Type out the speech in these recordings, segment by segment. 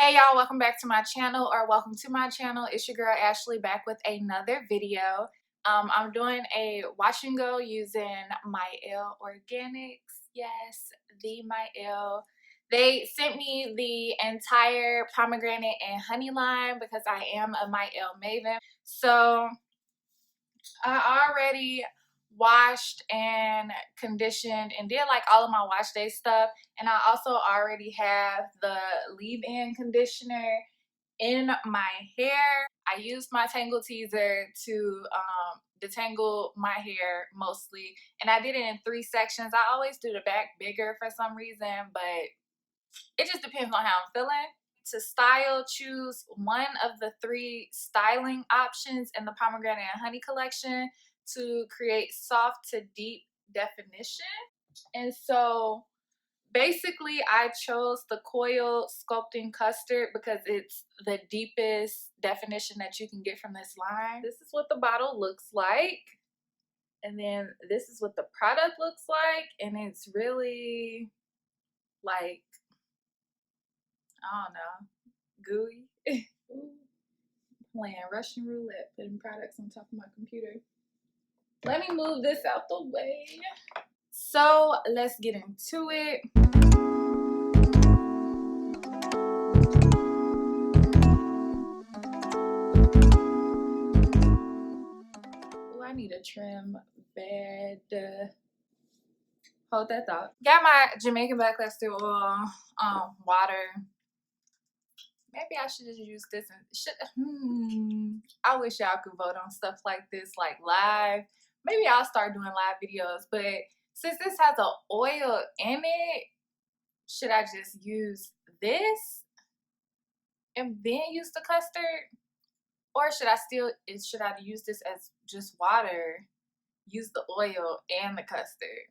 Hey y'all, welcome back to my channel, or welcome to my channel. It's your girl Ashley back with another video. I'm doing a wash and go using Mielle Organics. Yes, the Mielle. They sent me the entire pomegranate and honey line because I am a Mielle maven. So I already washed and conditioned and did like all of my wash day stuff, and I also already have the leave-in conditioner in my hair. I used my tangle teaser to detangle my hair mostly, and I did it in 3 sections. I always do the back bigger for some reason, but it just depends on how I'm feeling. To style, choose one of the 3 styling options in the pomegranate and honey collection to create soft to deep definition. And so basically I chose the Coil Sculpting Custard because it's the deepest definition that you can get from this line. This is what the bottle looks like, and then this is what the product looks like, and it's really like, I don't know, gooey. Playing Russian roulette, putting products on top of my computer. Let me move this out the way. So let's get into it. Oh, I need a trim bed. Hold that thought. Got my Jamaican black custard oil, water. Maybe I should just use this and I wish y'all could vote on stuff like this, like live. Maybe I'll start doing live videos, but since this has an oil in it, should I just use this and then use the custard? Or should I use this as just water, use the oil and the custard?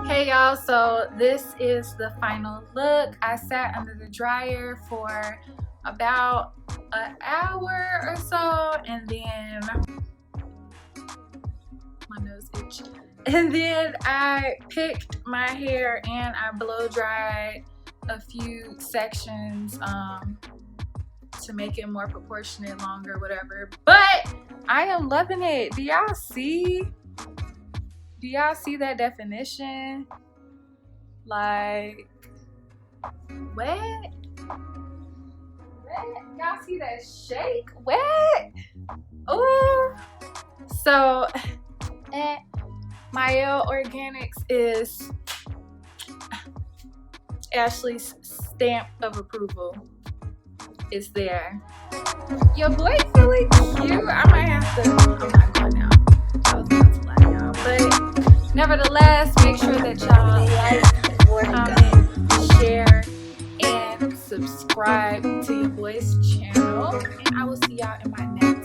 Hey y'all, so this is the final look. I sat under the dryer for about an hour or so, and then my nose itched. And then I picked my hair and I blow dried a few sections to make it more proportionate, longer, whatever. But I am loving it. Do y'all see? Do y'all see that definition? Like, wet? Y'all see that shake? Wet? Ooh. So, Mielle Organics is Ashley's stamp of approval. It's there. Your boy feeling cute. I might have to. I'm not going now. I was about to lie, y'all. But nevertheless, make sure that y'all like, comment, share, and subscribe. subscribe to your boy's channel, and I will see y'all in my next